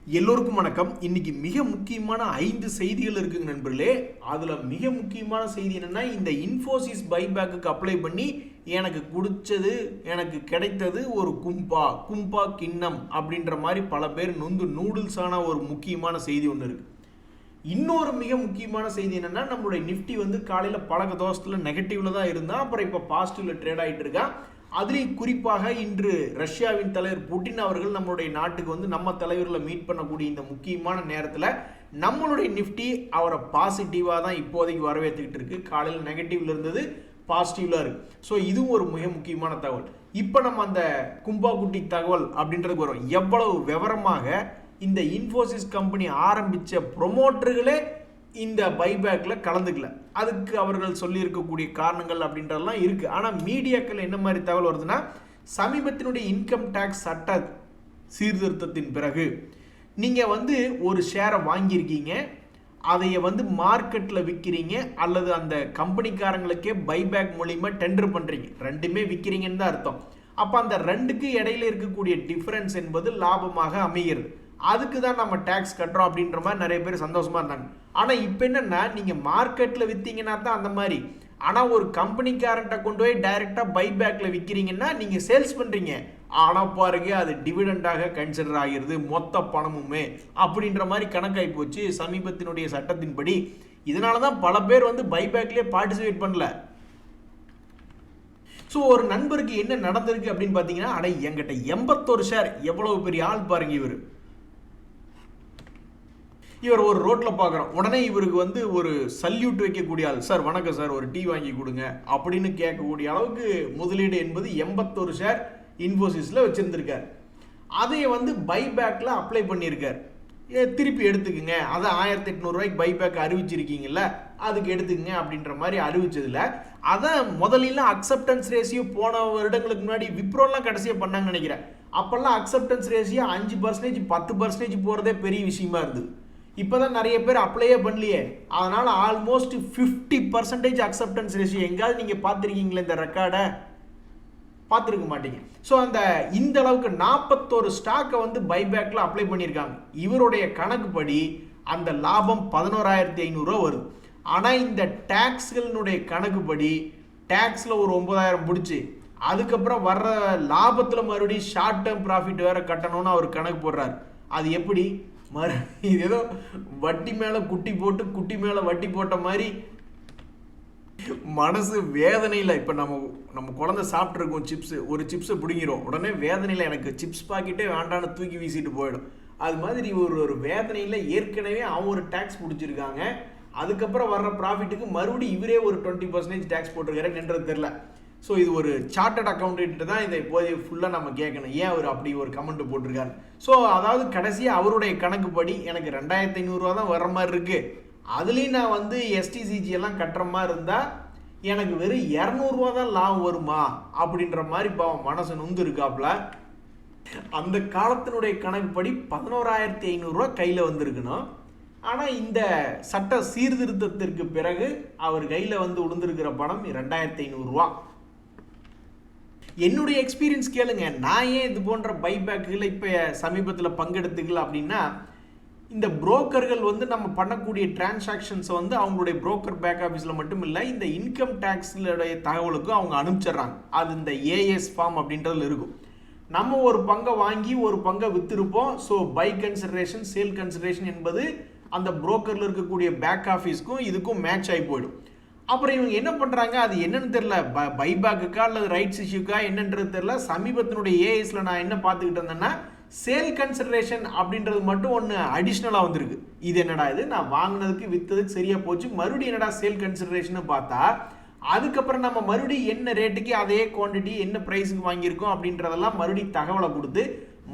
எல்லோருக்கும் வணக்கம். இன்னைக்கு மிக முக்கியமான 5 செய்திகள் இருக்குங்க நண்பர்களே. அதுல மிக முக்கியமான செய்தி என்னன்னா, இந்த இன்ஃபோசிஸ் பைபேக்கு அப்ளை பண்ணி எனக்கு குடிச்சது, எனக்கு கிடைத்தது ஒரு கும்பா கிண்ணம் அப்படின்ற மாதிரி பல பேர் நொந்து நூடுல்ஸான ஒரு முக்கியமான செய்தி ஒன்று இருக்கு. இன்னொரு மிக முக்கியமான செய்தி என்னன்னா, நம்மளுடைய நிஃப்டி காலையில பழக்க தோஷத்துல நெகட்டிவ்ல தான் இருந்தா, அப்புறம் இப்ப பாசிட்டிவ்ல ட்ரேட் ஆயிட்டு இருக்கா. அதுலேயும் குறிப்பாக இன்று ரஷ்யாவின் தலைவர் புட்டின் அவர்கள் நம்மளுடைய நாட்டுக்கு நம்ம தலைவர்களை மீட் பண்ணக்கூடிய இந்த முக்கியமான நேரத்தில் நம்மளுடைய நிஃப்டி அவரை பாசிட்டிவாக தான் இப்போதைக்கு வரவேற்றுக்கிட்டு இருக்கு. காலையில் நெகட்டிவ்ல இருந்தது, பாசிட்டிவ்ல இருக்கு. ஸோ இதுவும் ஒரு மிக முக்கியமான தகவல். இப்போ நம்ம அந்த கும்பாகுட்டி தகவல் அப்படின்றதுக்கு வரும். எவ்வளவு விவரமாக இந்த இன்ஃபோசிஸ் கம்பெனி ஆரம்பித்த ப்ரொமோட்டர்களே இந்த பைபேக்ல கலந்துக்கல. அதுக்கு அவர்கள் சொல்லி இருக்கக்கூடிய காரணங்கள் அப்படின்றதெல்லாம் இருக்கு. ஆனால் மீடியாக்கள் என்ன மாதிரி தகவல் வருதுன்னா, சமீபத்தினுடைய இன்கம் டேக்ஸ் சட்ட சீர்திருத்தத்தின் பிறகு நீங்க ஒரு ஷேரை வாங்கியிருக்கீங்க, அதைய மார்க்கெட்ல விற்கிறீங்க, அல்லது அந்த கம்பெனிக்காரங்களுக்கே பைபேக் மூலியமா டெண்டர் பண்றீங்க, ரெண்டுமே விற்கிறீங்கன்னு தான் அர்த்தம். அப்ப அந்த ரெண்டுக்கு இடையில இருக்கக்கூடிய டிஃபரன்ஸ் என்பது லாபமாக அமைகிறது. அதுக்கு தான் நம்ம டேக்ஸ் கட்டுறோம் அப்படின்ற மாதிரி நிறைய பேர் சந்தோஷமா இருந்தாங்க. ஆனா இப்ப என்னன்னா, நீங்க மார்க்கெட்ல வித்தீங்கன்னா தான் அந்த மாதிரி. ஆனா ஒரு கம்பெனிக்காரன்ட்ட கொண்டு போய் டைரக்டா பைபேக்ல விற்கிறீங்கன்னா நீங்க சேல்ஸ் பண்றீங்க, ஆனா பாருங்க அது டிவிடெண்டாக கன்சிடர் ஆகிறது மொத்த பணமுமே அப்படின்ற மாதிரி கணக்காகி போச்சு சமீபத்தினுடைய சட்டத்தின்படி. இதனாலதான் பல பேர் பைபேக்லயே பார்ட்டிசிபேட் பண்ணல. ஸோ ஒரு நண்பருக்கு என்ன நடந்திருக்கு அப்படின்னு பார்த்தீங்கன்னா, அட என்கிட்ட 81 ஷேர், எவ்வளவு பெரிய ஆள் பாருங்க இவர் ஒரு ரோட்ல பார்க்குறோம், உடனே இவருக்கு ஒரு சல்யூட் வைக்கக்கூடிய ஆள், சார் வணக்கம் சார், ஒரு டீ வாங்கி கொடுங்க அப்படின்னு கேட்கக்கூடிய அளவுக்கு முதலீடு என்பது 81 ஷேர் இன்ஃபோசிஸ்ல வச்சிருந்திருக்கார். அதை பைபேக்ல அப்ளை பண்ணியிருக்கார். திருப்பி எடுத்துக்குங்க, அதை 1800 ரூபாய்க்கு பைபேக் அறிவிச்சிருக்கீங்கல்ல, அதுக்கு எடுத்துக்கங்க அப்படின்ற மாதிரி அறிவிச்சதுல அதான் முதல்ல அக்செப்டன்ஸ் ரேஷியோ போன வருடங்களுக்கு முன்னாடி விப்ரோலாம் கடைசியாக பண்ணாங்கன்னு நினைக்கிறேன். அப்பெல்லாம் அக்செப்டன்ஸ் ரேஷியோ 5%, 10% போறதே பெரிய விஷயமா இருந்தது. இப்போதான் நிறைய பேர் அப்ளையே பண்ணலையே, அதனால ஆல்மோஸ்ட் 50% அக்செப்டன்ஸ் ரேஷியோ. எங்காவது நீங்க பார்த்துருக்கீங்களா இந்த ரெக்கார்டை? பார்த்துருக்க மாட்டீங்க. ஸோ இந்த அளவுக்கு 41 ஸ்டாக்கை பைபேக்ல அப்ளை பண்ணியிருக்காங்க. இவருடைய கணக்குப்படி அந்த லாபம் 11,500 ரூபா வருது. ஆனால் இந்த டேக்ஸ்களினுடைய கணக்குப்படி டேக்ஸ்ல ஒரு 9,000 பிடிச்சி அதுக்கப்புறம் வர்ற லாபத்தில் மறுபடியும் ஷார்ட் டேர்ம் ப்ராஃபிட் வேற கட்டணும்னு அவர் கணக்கு போடுறாரு. அது எப்படி? இது ஏதோ வட்டி மேல குட்டி போட்டு குட்டி மேல வட்டி போட்ட மாதிரி மனசு வேதனையில். இப்போ நம்ம குழந்தை சாப்பிட்டு இருக்கோம் சிப்ஸ், ஒரு சிப்ஸை பிடிங்கிறோம், உடனே வேதனையில் எனக்கு சிப்ஸ் பாக்கெட்டே வேண்டான்னு தூக்கி வீசிட்டு போயிடும். அது மாதிரி ஒரு வேதனையில் ஏற்கனவே அவங்க ஒரு டேக்ஸ் பிடிச்சிருக்காங்க, அதுக்கப்புறம் வர்ற ப்ராஃபிட்டுக்கு மறுபடியும் இவரே ஒரு 20% டேக்ஸ் போட்டிருக்காரு என்றது தெரியல. ஸோ இது ஒரு சார்ட்டர்ட் அக்கௌண்டன்ட் தான் இதை இப்போதைய ஃபுல்லாக நம்ம கேட்கணும், ஏன் அவர் அப்படி ஒரு கமெண்ட் போட்டிருக்காரு. ஸோ அதாவது கடைசியாக அவருடைய கணக்குப்படி எனக்கு 2,500 ரூபா தான் வர்ற மாதிரி இருக்கு. அதுலேயும் நான் எஸ்டிசிஜி எல்லாம் கட்டுற மாதிரி இருந்தால் எனக்கு வெறும் 200 ரூபா தான் லாபம் வருமா அப்படின்ற மாதிரி பாவம் மனசு நொந்து இருக்காப்புல. அந்த காலத்தினுடைய கணக்குப்படி 11,500 ரூபா கையில் வந்திருக்கணும். ஆனால் இந்த சட்ட சீர்திருத்தத்திற்கு பிறகு அவர் கையில் விழுந்திருக்கிற பணம் 2,500 ரூபா. என்னுடைய எக்ஸ்பீரியன்ஸ் கேளுங்க, நான் ஏன் இது போன்ற பைபேக்குகளை இப்போ சமீபத்தில் பங்கெடுத்துக்கல அப்படின்னா, இந்த புரோக்கர்கள் நம்ம பண்ணக்கூடிய டிரான்சாக்ஷன்ஸை அவங்களுடைய புரோக்கர் பேக் ஆஃபீஸில் மட்டும் இல்லை, இந்த இன்கம் டேக்ஸுடைய தகவலுக்கும் அவங்க அனுப்பிச்சிடுறாங்க. அது இந்த ஏஎஸ் ஃபார்ம் அப்படின்றதுல இருக்கும். நம்ம ஒரு பங்கை வாங்கி ஒரு பங்கை வித்திருப்போம். So by consideration, sale consideration என்பது அந்த புரோக்கரில் இருக்கக்கூடிய பேக் ஆஃபீஸ்க்கும் இதுக்கும் மேட்ச் ஆகி போயிடும். அப்புறம் இவங்க என்ன பண்றாங்க, அது என்னன்னு தெரியல, பைபேக்குக்கா அல்லது ரைட்ஸ் இஷ்யூக்கா என்னன்றது தெரியல. சமீபத்தினுடைய ஏஎஸ்ல நான் என்ன பார்த்துக்கிட்டு இருந்தேன்னா, சேல் கன்சிடரேஷன் அப்படின்றது மட்டும் ஒன்று அடிஷ்னலாக வந்திருக்கு. இது என்னடா, இது நான் வாங்கினதுக்கு விற்றதுக்கு சரியா போச்சு, மறுபடியும் என்னடா சேல் கன்சிடரேஷன் பார்த்தா, அதுக்கப்புறம் நம்ம மறுபடியும் என்ன ரேட்டுக்கு அதே குவான்டிட்டி என்ன ப்ரைஸுக்கு வாங்கியிருக்கோம் அப்படின்றதெல்லாம் மறுபடியும் தகவலை கொடுத்து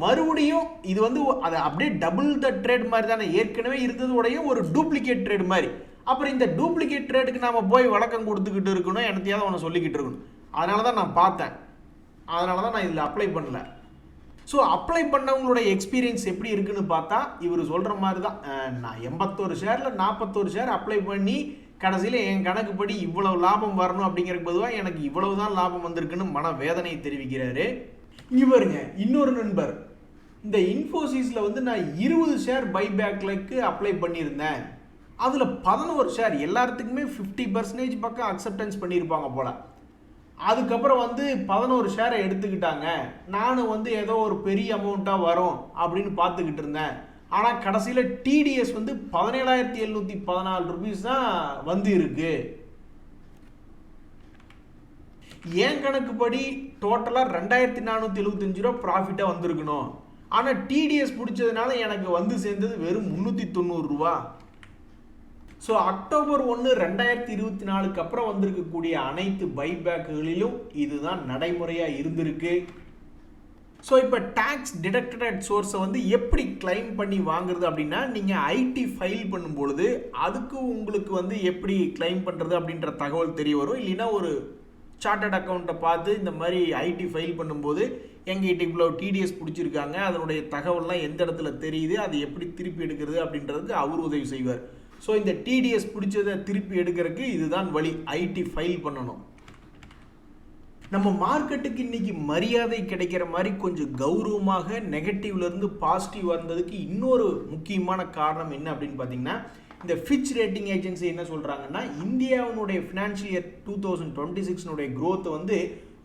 மறுபடியும் இது அது அப்படியே டபுள் த ட்ரேட் மாதிரி தானே, ஏற்கனவே இருந்ததோடைய ஒரு டூப்ளிகேட் ட்ரேட் மாதிரி. அப்புறம் இந்த டூப்ளிகேட் ட்ரேடுக்கு நாம போய் வழக்கம் கொடுத்துக்கிட்டு இருக்கணும், எனத்தையாவது ஒன்று சொல்லிக்கிட்டு இருக்கணும். அதனால தான் நான் பார்த்தேன், அதனால தான் நான் இதில் அப்ளை பண்ணல. ஸோ அப்ளை பண்ணவங்களோட எக்ஸ்பீரியன்ஸ் எப்படி இருக்குன்னு பார்த்தா இவர் சொல்கிற மாதிரி தான். நான் 81 ஷேரில் 41 ஷேர் அப்ளை பண்ணி கடைசியில் என் கணக்குப்படி இவ்வளவு லாபம் வரணும் அப்படிங்கிறதுக்கு பொதுவாக எனக்கு இவ்வளவுதான் லாபம் வந்திருக்குன்னு மன வேதனையை தெரிவிக்கிறாரு. இங்க பாருங்க, இன்னொரு நண்பர் இந்த இன்ஃபோசிஸில் வந்து நான் 20 ஷேர் பைபேக்லுக்கு அப்ளை பண்ணியிருந்தேன். அதில் 11 ஷேர் எல்லாத்துக்குமே 50% பக்கம் அக்செப்டன்ஸ் பண்ணியிருப்பாங்க போல். அதுக்கப்புறம் வந்து 11 ஷேரை எடுத்துக்கிட்டாங்க. நானும் வந்து ஏதோ ஒரு பெரிய அமௌண்ட்டாக வரும் அப்படின்னு பார்த்துக்கிட்டு இருந்தேன். ஆனால் கடைசியில் டிடிஎஸ் வந்து 17,714 ருபீஸ் தான் வந்து இருக்கு. என் கணக்குப்படி டோட்டலாக 2,475 ரூபா ப்ராஃபிட்டாக வந்திருக்கணும். ஆனால் டிடிஎஸ் பிடிச்சதுனால எனக்கு வந்து சேர்ந்தது வெறும் 390 ரூபா. ஸோ அக்டோபர் 1, 2024 அப்புறம் வந்திருக்கக்கூடிய அனைத்து பைபேக்குகளிலும் இதுதான் நடைமுறையாக இருந்திருக்கு. ஸோ இப்போ டேக்ஸ் டிடக்டட் சோர்ஸை வந்து எப்படி கிளைம் பண்ணி வாங்குறது அப்படின்னா, நீங்கள் ஐடி ஃபைல் பண்ணும்பொழுது அதுக்கு உங்களுக்கு வந்து எப்படி கிளைம் பண்ணுறது அப்படின்ற தகவல் தெரிய வரும். இல்லைன்னா ஒரு சார்ட்டர்ட் அக்கௌண்ட்டை பார்த்து இந்த மாதிரி ஐடி ஃபைல் பண்ணும்போது எங்கள் இவ்வளோ டிடிஎஸ் பிடிச்சிருக்காங்க, அதனுடைய தகவல்லாம் எந்த இடத்துல தெரியுது, அது எப்படி திருப்பி எடுக்கிறது அப்படின்றதுக்கு அவர் உதவி செய்வார். ஸோ இந்த டிடிஎஸ் பிடிச்சதை திருப்பி எடுக்கிறதுக்கு இதுதான் வழி, ஐடி ஃபைல் பண்ணணும். நம்ம மார்க்கெட்டுக்கு இன்னைக்கு மரியாதை கிடைக்கிற மாதிரி கொஞ்சம் கௌரவமாக நெகட்டிவ்லேருந்து பாசிட்டிவ் வந்ததுக்கு இன்னொரு முக்கியமான காரணம் என்ன அப்படின்னு பார்த்தீங்கன்னா, இந்த ஃபிட்ச் ரேட்டிங் ஏஜென்சி என்ன சொல்கிறாங்கன்னா, இந்தியாவினுடைய ஃபினான்ஷியல் இயர் 2026 growth வந்து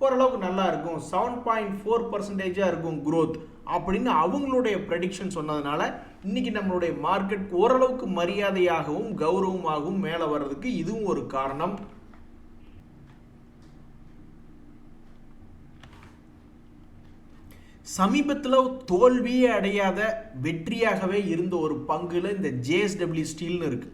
ஓரளவுக்கு நல்லா இருக்கும், 7.4% இருக்கும் growth அப்படின்னு அவங்களுடைய ப்ரெடிக்ஷன் சொன்னதுனால இன்னைக்கு நம்மளுடைய மார்க்கெட் ஓரளவுக்கு மரியாதையாகவும் கௌரவமாகவும் மேலே வர்றதுக்கு இதுவும் ஒரு காரணம். சமீபத்தில் தோல்வியே அடையாத வெற்றியாகவே இருந்த ஒரு பங்குல இந்த ஜேஎஸ்டபிள்யூ ஸ்டீல்னு இருக்கு.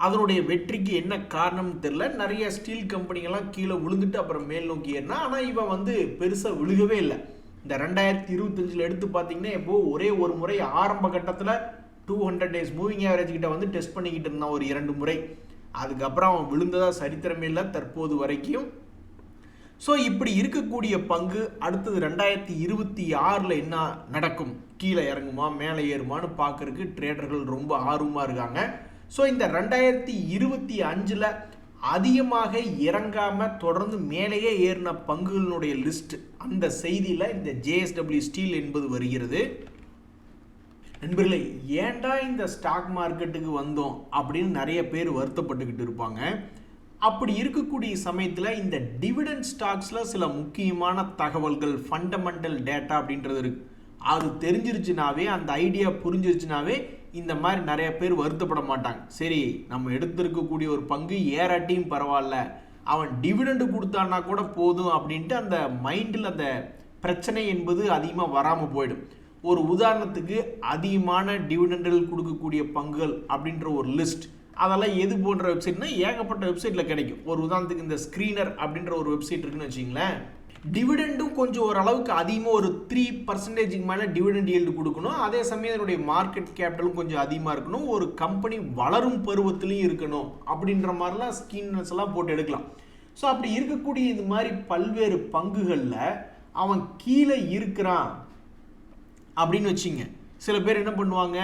அதனுடைய வெற்றிக்கு என்ன காரணம்னு தெரியல. நிறைய ஸ்டீல் கம்பெனிகள்லாம் கீழே விழுந்துட்டு அப்புறம் மேல் நோக்கி ஏறினா, ஆனால் இவன் வந்து பெருசாக விழுகவே இல்லை. இந்த 2025 எடுத்து பார்த்தீங்கன்னா இப்போ ஒரே ஒரு முறை ஆரம்ப கட்டத்தில் 200 days மூவிங் ஆவரேஜ் கிட்ட வந்து டெஸ்ட் பண்ணிக்கிட்டு இருந்தான் ஒரு 2 முறை. அதுக்கப்புறம் அவன் விழுந்ததா சரித்திரமே இல்லை தற்போது வரைக்கும். ஸோ இப்படி இருக்கக்கூடிய பங்கு அடுத்தது 2026 என்ன நடக்கும், கீழே இறங்குமா மேலே ஏறுமான்னு பார்க்கறதுக்கு ட்ரேடர்கள் ரொம்ப ஆர்வமாக இருக்காங்க. ஸோ இந்த 2025 அதிகமாக இறங்காம தொடர்ந்து மேலேயே ஏறின பங்குகளுடைய லிஸ்ட் அந்த செய்தியில் இந்த ஜேஎஸ்டபிள்யூ ஸ்டீல் என்பது வருகிறது. நண்பர்களே, ஏன்டா இந்த ஸ்டாக் மார்க்கெட்டுக்கு வந்தோம் அப்படின்னு நிறைய பேர் வருத்தப்பட்டுக்கிட்டு இருப்பாங்க. அப்படி இருக்கக்கூடிய சமயத்தில் இந்த டிவிடெண்ட் ஸ்டாக்ஸில் சில முக்கியமான தகவல்கள், ஃபண்டமெண்டல் டேட்டா அப்படின்றது இருக்கு. அது தெரிஞ்சிருச்சுனாவே, அந்த ஐடியா புரிஞ்சிருச்சுனாவே இந்த மாதிரி நிறைய பேர் வருத்தப்பட மாட்டாங்க. சரி, நம்ம எடுத்திருக்கக்கூடிய ஒரு பங்கு ஏறாட்டியும் பரவாயில்ல, அவன் டிவிடெண்டு கொடுத்தான்னா கூட போதும் அப்படின்ட்டு அந்த மைண்டில் அந்த பிரச்சனை என்பது அதிகமாக வராமல் போயிடும். ஒரு உதாரணத்துக்கு அதிகமான டிவிடெண்டுகள் கொடுக்கக்கூடிய பங்குகள் அப்படின்ற ஒரு லிஸ்ட், அதெல்லாம் எது போன்ற வெப்சைட்னா ஏகப்பட்ட வெப்சைட்டில் கிடைக்கும். ஒரு உதாரணத்துக்கு இந்த ஸ்க்ரீனர் அப்படின்ற ஒரு வெப்சைட் இருக்குன்னு வச்சிங்களேன். டிவிடெண்டும் கொஞ்சம் ஓரளவுக்கு அதிகமாக ஒரு 3% மேலே டிவிடெண்ட் ஈல்டு கொடுக்கணும். அதே சமயம் அதனுடைய மார்க்கெட் கேபிட்டலும் கொஞ்சம் அதிகமாக இருக்கணும். ஒரு கம்பெனி வளரும் பருவத்திலையும் இருக்கணும் அப்படின்ற மாதிரிலாம் ஸ்கீம்ஸ் எல்லாம் போட்டு எடுக்கலாம். ஸோ அப்படி இருக்கக்கூடிய இது மாதிரி பல்வேறு பங்குகளில் அவன் கீழே இருக்கிறான் அப்படின்னு வச்சிங்க, சில பேர் என்ன பண்ணுவாங்க,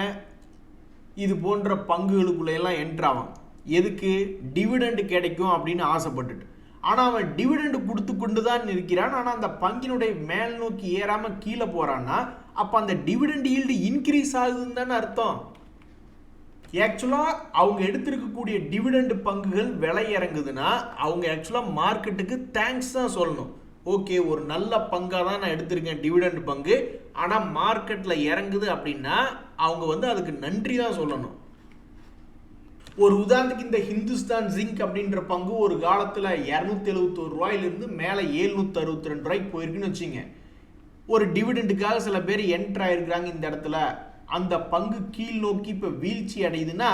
இது போன்ற பங்குகளுக்குள்ளையெல்லாம் என்ட்ராவான். எதுக்கு? டிவிடெண்ட் கிடைக்கும் அப்படின்னு ஆசைப்பட்டுட்டு. ஆனால் அவன் டிவிடெண்ட் கொடுத்து கொண்டு தான் இருக்கிறான். ஆனால் அந்த பங்கினுடைய மேல் நோக்கி ஏறாமல் கீழே போகிறான்னா அப்போ அந்த டிவிடெண்ட் ஈல்டு இன்க்ரீஸ் ஆகுதுன்னு தானே அர்த்தம். ஆக்சுவலாக அவங்க எடுத்திருக்கக்கூடிய டிவிடெண்ட் பங்குகள் விலை இறங்குதுன்னா அவங்க ஆக்சுவலாக மார்க்கெட்டுக்கு தேங்க்ஸ் தான் சொல்லணும். ஓகே, ஒரு நல்ல பங்காக தான் நான் எடுத்திருக்கேன் டிவிடெண்ட் பங்கு, ஆனால் மார்க்கெட்டில் இறங்குது அப்படின்னா அவங்க வந்து அதுக்கு நன்றி தான் சொல்லணும். ஒரு உதாரணத்துக்கு இந்த ஹிந்துஸ்தான் ஜிங்க் அப்படின்ற பங்கு ஒரு காலத்தில் 271 ரூபாயிலிருந்து மேலே 762 ரூபாய்க்கு போயிருக்குன்னு வச்சுங்க. ஒரு டிவிடெண்டுக்காக சில பேர் என்ட்ரு ஆயிருக்கிறாங்க இந்த இடத்துல. அந்த பங்கு கீழ் நோக்கி இப்போ வீழ்ச்சி அடையுதுன்னா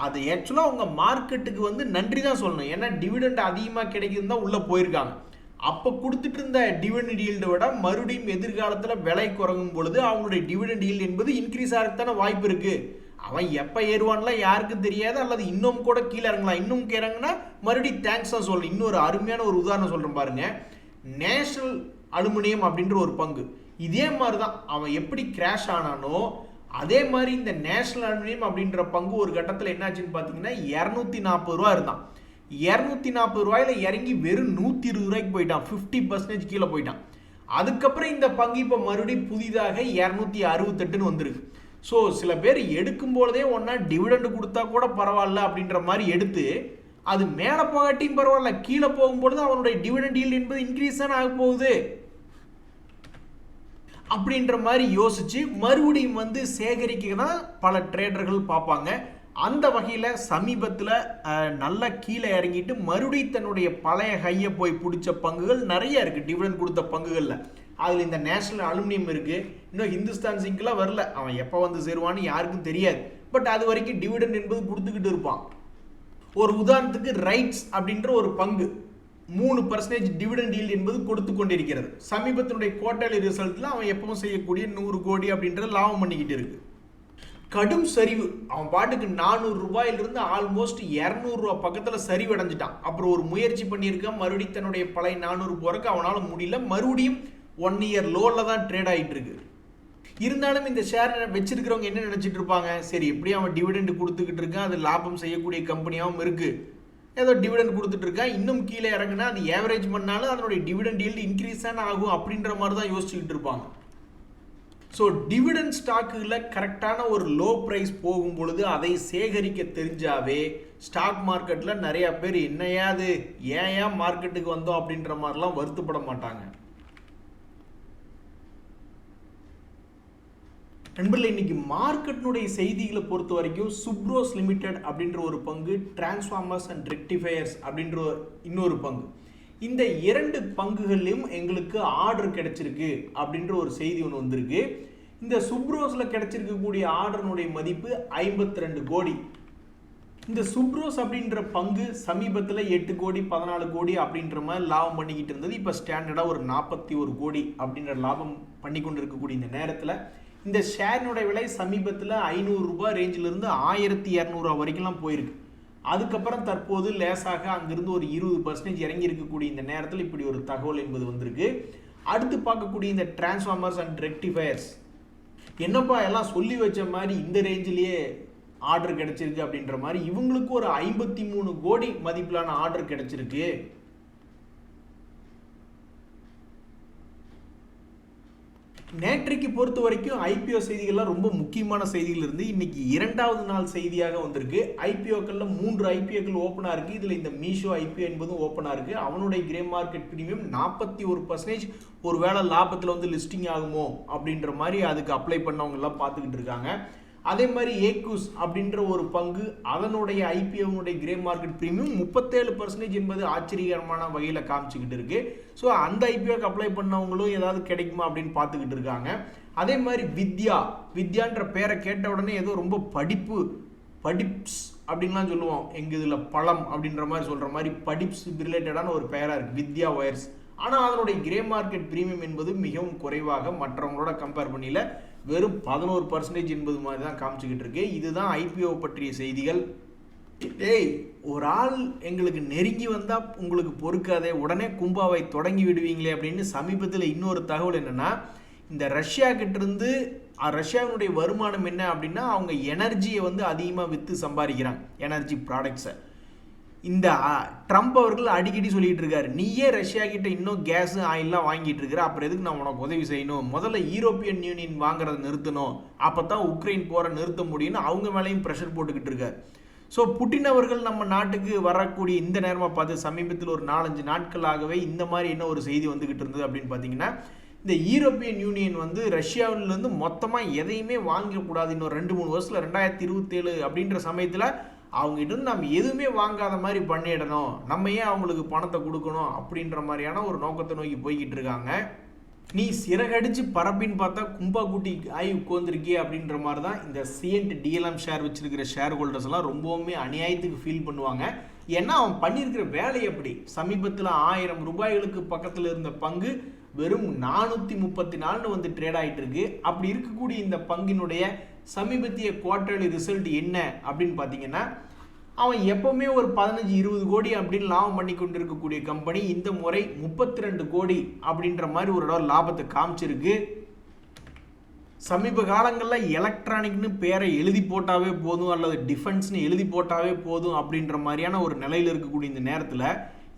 அது ஆக்சுவலாக அவங்க மார்க்கெட்டுக்கு வந்து நன்றி தான் சொல்லணும். ஏன்னா டிவிடெண்ட் அதிகமாக கிடைக்குதுன்னு தான் உள்ளே போயிருக்காங்க. அப்போ கொடுத்துட்டு இருந்த டிவிடெண்ட் ஈல்டை விட மறுபடியும் எதிர்காலத்தில் விலை குறையும் பொழுது அவங்களுடைய டிவிடெண்ட் ஈல்டு என்பது இன்க்ரீஸ் ஆகிறதுக்கான வாய்ப்பு இருக்குது. அவன் எப்போ ஏறுவான்லாம் யாருக்கும் தெரியாது, அல்லது இன்னும் கூட கீழே இறங்கலாம். இன்னும் இறங்குனா மறுபடியும் தேங்க்ஸ் தான் சொல்லணும். இன்னொரு அருமையான ஒரு உதாரணம் சொல்கிறேன் பாருங்க. நேஷனல் அலுமினியம் அப்படின்ற ஒரு பங்கு இதே மாதிரி தான். அவன் எப்படி கிராஷ் ஆனானோ அதே மாதிரி இந்த நேஷனல் அலுமினியம் அப்படின்ற பங்கு ஒரு கட்டத்தில் என்னாச்சுன்னு பார்த்தீங்கன்னா 240 ரூபா இருந்தான். 240 ரூபாயில இறங்கி வெறும் 120 ரூபாய்க்கு போயிட்டான். 50% கீழே போயிட்டான். அதுக்கப்புறம் இந்த பங்கு இப்போ மறுபடியும் புதிதாக 268 வந்திருக்கு. ஸோ சில பேர் எடுக்கும் பொழுதே ஒன்றா டிவிடெண்ட் கொடுத்தா கூட பரவாயில்ல அப்படின்ற மாதிரி எடுத்து அது மேலே போகாட்டியும் பரவாயில்ல, கீழே போகும்பொழுது அவனுடைய டிவிடெண்ட் ஈல்ட் என்பது இன்க்ரீஸ் தான் ஆக போகுது அப்படின்ற மாதிரி யோசிச்சு மறுபடியும் வந்து சேகரிக்க தான் பல ட்ரேடர்கள் பார்ப்பாங்க. அந்த வகையில் சமீபத்தில் நல்லா கீழே இறங்கிட்டு மறுபடியும் தன்னுடைய பழைய ஹையை போய் பிடிச்ச பங்குகள் நிறைய இருக்குது டிவிடெண்ட் கொடுத்த பங்குகளில். அதில் இந்த நேஷனல் அலுமினியம் இருக்குது, இன்னும் ஹிந்துஸ்தான் ஜிங்க்லாம் வரல, அவன் எப்போ வந்து சேருவான்னு யாருக்கும் தெரியாது. பட் அது வரைக்கும் டிவிடெண்ட் என்பது கொடுத்துக்கிட்டு இருப்பான். ஒரு உதாரணத்துக்கு ரைட்ஸ் அப்படின்ற ஒரு பங்கு 3% டிவிடெண்ட் ஈல்ட் என்பது கொடுத்து கொண்டிருக்கிறது. சமீபத்தினுடைய குவார்டர்லி ரிசல்ட்டில் அவன் எப்பவும் செய்யக்கூடிய 100 கோடி அப்படின்ற லாபம் பண்ணிக்கிட்டு இருக்கு. கடும் சரிவு, அவன் பாட்டுக்கு 400 ரூபாயிலிருந்து ஆல்மோஸ்ட் 200 ரூபா பக்கத்தில் சரிவு அடைஞ்சிட்டான். அப்புறம் ஒரு முயற்சி பண்ணியிருக்கான், மறுபடியும் தன்னுடைய பழைய 400 போறக்கு அவனால் முடியல, மறுபடியும் 1 இயர் லோவில் தான் ட்ரேட் ஆகிட்டு இருக்கு. இருந்தாலும் இந்த ஷேர் வச்சிருக்கிறவங்க என்ன நினைச்சிட்டு இருப்பாங்க, சரி எப்படி அவன் டிவிடெண்ட் கொடுத்துக்கிட்டு இருக்கான், அது லாபம் செய்யக்கூடிய கம்பெனியாகவும் இருக்கு, ஏதோ டிவிடெண்ட் கொடுத்துட்டு இருக்கான், இன்னும் கீழே இறங்குனா அது ஏவரேஜ் பண்ணாலும் அதனுடைய டிவிடெண்ட் ஈல்டு இன்க்ரீஸ் தான் ஆகும் அப்படின்ற மாதிரி தான் யோசிச்சுக்கிட்டு இருப்பாங்க. ஸோ டிவிடெண்ட் ஸ்டாக்குகளில் கரெக்டான ஒரு லோ ப்ரைஸ் போகும் பொழுது அதை சேகரிக்க தெரிஞ்சாவே ஸ்டாக் மார்க்கெட்டில் நிறையா பேர் என்னையா அது ஏன் மார்க்கெட்டுக்கு வந்தோம் அப்படின்ற மாதிரிலாம் வருத்தப்பட மாட்டாங்க. நண்பர்களே, இன்னைக்கு மார்க்கெட்டினுடைய செய்திகளை பொறுத்த வரைக்கும் சுப்ரோஸ் லிமிடெட் அப்படின்ற ஒரு பங்கு, டிரான்ஸ்ஃபார்மர்ஸ் அண்ட் ரெக்டிஃபயர்ஸ் அப்படின்ற இன்னொரு பங்கு, இந்த 2 பங்குகள்லையும் எங்களுக்கு ஆர்டர் கிடைச்சிருக்கு அப்படின்ற ஒரு செய்தி ஒன்று வந்திருக்கு. இந்த சுப்ரோஸில் கிடைச்சிருக்கக்கூடிய ஆர்டர்னுடைய மதிப்பு 52 கோடி. இந்த சுப்ரோஸ் அப்படின்ற பங்கு சமீபத்தில் 8 கோடி 14 கோடி அப்படின்ற மாதிரி லாபம் பண்ணிக்கிட்டு இருந்தது. இப்போ ஸ்டாண்டர்டாக ஒரு 41 கோடி அப்படின்ற லாபம் பண்ணி கொண்டு இருக்கக்கூடிய இந்த நேரத்தில் இந்த ஷேரினுடைய விலை சமீபத்தில் 500 ரூபாய் ரேஞ்சிலிருந்து 1200 வரைக்கும்லாம் போயிருக்கு. அதுக்கப்புறம் தற்போது லேசாக அங்கிருந்து ஒரு 20% இறங்கி இருக்கக்கூடிய இந்த நேரத்தில் இப்படி ஒரு தகவல் என்பது வந்திருக்கு. அடுத்து பார்க்கக்கூடிய இந்த டிரான்ஸ்ஃபார்மர்ஸ் அண்ட் ரெக்டிஃபயர்ஸ், என்னப்பா எல்லாம் சொல்லி வச்ச மாதிரி இந்த ரேஞ்சிலேயே ஆர்டர் கிடைச்சிருக்கு அப்படின்ற மாதிரி இவங்களுக்கு ஒரு 53 கோடி மதிப்பிலான ஆர்டர் கிடைச்சிருக்கு. நேற்றைக்கு பொறுத்த வரைக்கும் ஐபிஓ செய்திகள்லாம் ரொம்ப முக்கியமான செய்திகள் இருந்து இன்னைக்கு 2வது நாள் செய்தியாக வந்திருக்கு. ஐபிஓக்கள்ல 3 ஐபிஓக்கள் ஓப்பனாக இருக்கு. இதில் இந்த மீஷோ ஐபிஓ என்பதும் ஓப்பனாக இருக்கு. அவனுடைய கிரே மார்க்கெட் பிரீமியம் 41% ஒரு வேளை லாபத்தில் வந்து லிஸ்டிங் ஆகுமோ அப்படின்ற மாதிரி அதுக்கு அப்ளை பண்ணவங்க எல்லாம் பார்த்துக்கிட்டு இருக்காங்க. அதே மாதிரி ஏக்கூஸ் அப்படின்ற ஒரு பங்கு, அதனுடைய ஐபிஓனுடைய கிரே மார்க்கெட் பிரீமியம் 37% என்பது ஆச்சரியகரமான வகையில் காமிச்சுக்கிட்டு இருக்கு. ஸோ அந்த ஐபிஓக்கு அப்ளை பண்ணவங்களும் ஏதாவது கிடைக்குமா அப்படின்னு பார்த்துக்கிட்டு இருக்காங்க. அதே மாதிரி வித்யான்ற பேரை கேட்ட உடனே ஏதோ ரொம்ப படிப்ஸ் அப்படின்லாம் சொல்லுவோம், எங்கள் இதில் பழம் அப்படின்ற மாதிரி சொல்கிற மாதிரி படிப்ஸ் ரிலேட்டடான ஒரு பேராக இருக்குது வித்யா ஒயர்ஸ். ஆனால் அதனுடைய கிரே மார்க்கெட் பிரீமியம் என்பது மிகவும் குறைவாக மற்றவங்களோட கம்பேர் பண்ணியில் வெறும் 11% என்பது மாதிரி தான் காமிச்சுக்கிட்டு இருக்கு. இதுதான் ஐபிஓ பற்றிய செய்திகள். ஒரு ஆள் எங்களுக்கு நெருங்கி வந்தால் உங்களுக்கு பொறுக்காதே, உடனே கும்பாவை தொடங்கி விடுவீங்களே அப்படின்னு சமீபத்தில் இன்னொரு தகவல் என்னென்னா, இந்த ரஷ்யா கிட்டேருந்து ரஷ்யாவினுடைய வருமானம் என்ன அப்படின்னா அவங்க எனர்ஜியை வந்து அதிகமாக விற்று சம்பாதிக்கிறாங்க, எனர்ஜி ப்ராடக்ட்ஸை. இந்த ட்ரம்ப் அவர்கள் அடிக்கடி சொல்லிட்டு இருக்காரு, நீயே ரஷ்யா கிட்ட இன்னும் கேஸ் ஆயில்லாம் வாங்கிட்டு இருக்கிற, அப்புறம் எதுக்கு நான் உனக்கு உதவி செய்யணும், முதல்ல யூரோப்பியன் யூனியன் வாங்குறத நிறுத்தணும், அப்போ தான் உக்ரைன் போரை நிறுத்த முடியும்னு அவங்க மேலேயும் ப்ரெஷர் போட்டுக்கிட்டு இருக்காரு. ஸோ புட்டின் அவர்கள் நம்ம நாட்டுக்கு வரக்கூடிய இந்த நேரமாக பார்த்து சமீபத்தில் ஒரு 4-5 நாட்களாகவே இந்த மாதிரி என்ன ஒரு செய்தி வந்துக்கிட்டு இருந்தது அப்படின்னு பார்த்தீங்கன்னா, இந்த யூரோப்பியன் யூனியன் வந்து ரஷ்யாவிலேருந்து மொத்தமாக எதையுமே வாங்கக்கூடாது, இன்னும் 2-3 வருஷத்தில் 2027 அப்படின்ற சமயத்தில் அவங்ககிட்ட நம்ம எதுவுமே வாங்காத மாதிரி பண்ணிடணும், நம்ம ஏன் அவங்களுக்கு பணத்தை கொடுக்கணும் அப்படின்ற மாதிரியான ஒரு நோக்கத்தை நோக்கி போய்கிட்டு இருக்காங்க. நீ சிறகடிச்சு பரப்பின்னு பார்த்தா கும்பா கூட்டி ஆய் உட்காந்துருக்கே அப்படின்ற மாதிரி தான் இந்த சிஎன்ட் டிஎல்எம் ஷேர் வச்சிருக்கிற ஷேர் ஹோல்டர்ஸ் எல்லாம் ரொம்பவுமே அநியாயத்துக்கு ஃபீல் பண்ணுவாங்க. ஏன்னா அவன் பண்ணியிருக்கிற வேலை எப்படி, சமீபத்தில் 1000 ரூபாய்களுக்கு பக்கத்தில் இருந்த பங்கு வெறும் 434 வந்து ட்ரேட் ஆகிட்டு இருக்கு. அப்படி இருக்கக்கூடிய இந்த பங்கினுடைய சமீபத்திய குவார்டர்லி ரிசல்ட் என்ன அப்படின்னு பார்த்தீங்கன்னா, அவன் எப்பவுமே ஒரு 15-20 கோடி அப்படின்னு லாபம் பண்ணி கொண்டு இருக்கக்கூடிய கம்பெனி இந்த முறை 32 கோடி அப்படின்ற மாதிரி ஒரு லாபத்தை காமிச்சிருக்கு. சமீப காலங்களில் எலக்ட்ரானிக்னு பேரை எழுதி போட்டாவே போதும் அல்லது டிஃபென்ஸ்னு எழுதி போட்டாவே போதும் அப்படின்ற மாதிரியான ஒரு நிலையில் இருக்கக்கூடிய இந்த நேரத்தில்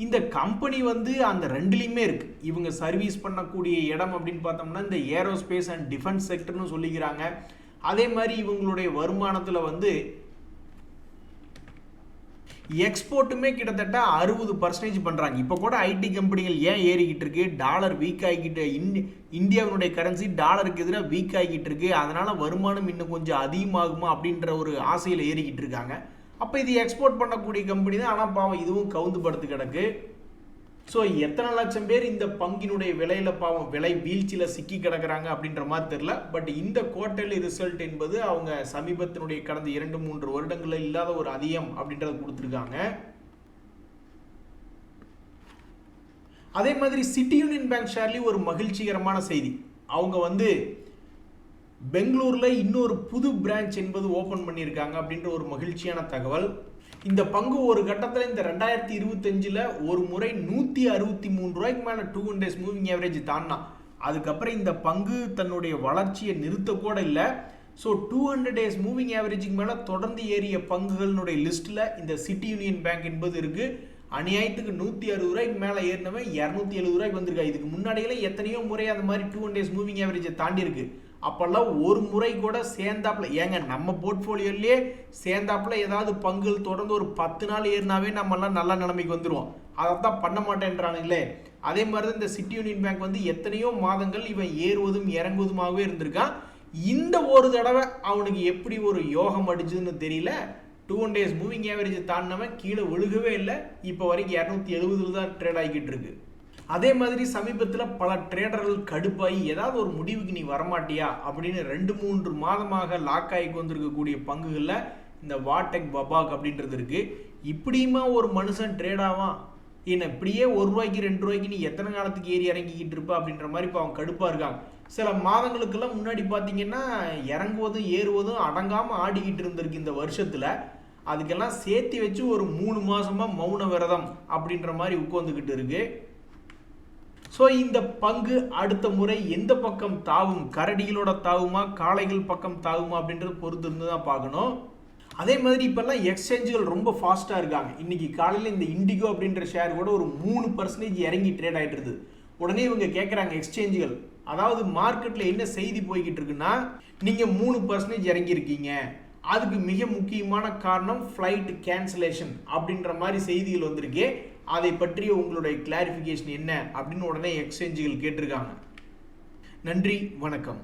இந்த கம்பெனி வந்து அந்த ரெண்டுலையுமே இருக்கு. இவங்க சர்வீஸ் பண்ணக்கூடிய இடம் அப்படின்னு பார்த்தோம்னா இந்த ஏரோஸ்பேஸ் அண்ட் டிஃபென்ஸ் செக்டர்னு சொல்லிக்கிறாங்க. அதே மாதிரி இவங்களுடைய வருமானத்தில் வந்து எக்ஸ்போர்ட்டுமே கிட்டத்தட்ட 60% பண்ணுறாங்க. இப்போ கூட ஐடி கம்பெனிகள் ஏன் ஏறிக்கிட்டு இருக்கு, டாலர் வீக் ஆகிக்கிட்டு, இந்தியாவினுடைய கரன்சி டாலருக்கு எதிராக வீக் ஆகிக்கிட்டு இருக்கு, அதனால வருமானம் இன்னும் கொஞ்சம் அதிகமாகுமா அப்படின்ற ஒரு ஆசையில் ஏறிக்கிட்டு இருக்காங்க. அப்போ இது எக்ஸ்போர்ட் பண்ணக்கூடிய கம்பெனி தான். ஆனால் பாவம் இதுவும் கவுந்து படுத்து கிடக்கு. ஸோ எத்தனை லட்சம் பேர் இந்த பங்கினுடைய விலையில பாவம் விலை வீழ்ச்சியில் சிக்கி கிடக்கிறாங்க அப்படின்ற மாதிரி தெரியல. பட் இந்த குவார்டர்லி ரிசல்ட் என்பது அவங்க சமீபத்தினுடைய கடந்த 2-3 வருடங்களில் இல்லாத ஒரு அதிகம் அப்படின்றத கொடுத்துருக்காங்க. அதே மாதிரி சிட்டி யூனியன் பேங்க் ஷேர்லேயும் ஒரு மகிழ்ச்சிகரமான செய்தி. அவங்க வந்து பெங்களூர்ல இன்னொரு புது பிரான்ச் என்பது ஓபன் பண்ணியிருக்காங்க அப்படின்ற ஒரு மகிழ்ச்சியான தகவல். இந்த பங்கு ஒரு கட்டத்தில் இந்த 2025 ஒரு முறை 163 ரூபாய்க்கு மேலே 200 days மூவிங் ஆவரேஜ் தாண்டினா அதுக்கப்புறம் இந்த பங்கு தன்னுடைய வளர்ச்சியை நிறுத்த கூட இல்லை. ஸோ 200 days மூவிங் ஆவரேஜுக்கு மேலே தொடர்ந்து ஏறிய பங்குகளினுடைய லிஸ்ட்டில் இந்த சிட்டி யூனியன் பேங்க் என்பது இருக்கு. அநியாயத்துக்கு 160 ரூபாய்க்கு மேலே ஏறினவன் 270 ரூபாய்க்கு வந்திருக்கா. இதுக்கு முன்னாடியெல்லாம் எத்தனையோ முறை அந்த மாதிரி 200 days மூவிங் ஆவரேஜை தாண்டி இருக்கு. அப்போல்லாம் ஒரு முறை கூட சேர்ந்தாப்புல ஏங்க நம்ம போர்ட்ஃபோலியோலேயே சேர்ந்தாப்புல ஏதாவது பங்குகள் தொடர்ந்து ஒரு 10 நாள் ஏறினாவே நம்மெல்லாம் நல்ல நிலைமைக்கு வந்துடுவோம். அதைத்தான் பண்ண மாட்டேன்றானுங்களே. அதே மாதிரி தான் இந்த சிட்டி யூனியன் பேங்க் வந்து எத்தனையோ மாதங்கள் இவன் ஏறுவதும் இறங்குவதுமாகவே இருந்திருக்கான். இந்த ஒரு தடவை அவனுக்கு எப்படி ஒரு யோகம் அடிச்சதுன்னு தெரியல. 200 days மூவிங் ஆவரேஜ் தாண்டினவன் கீழே விழுகவே இல்லை. இப்போ வரைக்கும் 270 தான் ட்ரேட் ஆகிக்கிட்டு இருக்கு. அதே மாதிரி சமீபத்தில் பல ட்ரேடர்கள் கடுப்பாகி ஏதாவது ஒரு முடிவுக்கு நீ வரமாட்டியா அப்படின்னு 2-3 மாதமாக லாக் ஆகி வந்திருக்கக்கூடிய பங்குகளில் இந்த வாடெக் பபாக் அப்படின்றது இருக்கு. இப்படியுமா ஒரு மனுஷன் ட்ரேட் ஆவான், என்ன இப்படியே 1 ரூபாய்க்கு 2 ரூபாய்க்கு நீ எத்தனை காலத்துக்கு ஏறி இறங்கிக்கிட்டு இருப்பா அப்படின்ற மாதிரி இப்போ அவங்க கடுப்பாக இருக்காங்க. சில மாதங்களுக்கெல்லாம் முன்னாடி பார்த்தீங்கன்னா இறங்குவதும் ஏறுவதும் அடங்காமல் ஆடிக்கிட்டு இருந்திருக்கு இந்த வருஷத்தில். அதுக்கெல்லாம் சேர்த்து வச்சு ஒரு 3 மாசமா மௌன விரதம் அப்படின்ற மாதிரி உட்காந்துக்கிட்டு இருக்கு. ஸோ இந்த பங்கு அடுத்த முறை எந்த பக்கம் தாவும், கரடிகளோட தாவுமா காளைகள் பக்கம் தாவுமா அப்படின்றது பொறுத்து இருந்து தான் பார்க்கணும். அதே மாதிரி இப்போல்லாம் எக்ஸ்சேஞ்சுகள் ரொம்ப ஃபாஸ்ட்டாக இருக்காங்க. இன்னைக்கு காலையில் இந்த இண்டிகோ அப்படின்ற ஷேர் கூட ஒரு 3% இறங்கி ட்ரேட் ஆகிட்டு இருக்குது. உடனே இவங்க கேட்குறாங்க எக்ஸ்சேஞ்சுகள், அதாவது மார்க்கெட்டில் என்ன செய்தி போய்கிட்டு இருக்குன்னா, நீங்கள் 3% இறங்கியிருக்கீங்க, அதுக்கு மிக முக்கியமான காரணம் ஃப்ளைட் கேன்சலேஷன் அப்படின்ற மாதிரி செய்திகள் வந்திருக்கு. அதை பற்றிய உங்களுடைய கிளாரிஃபிகேஷன் என்ன அப்படின்னு உடனே எக்ஸ்சேஞ்சுகள் கேட்டிருக்காங்க. நன்றி, வணக்கம்.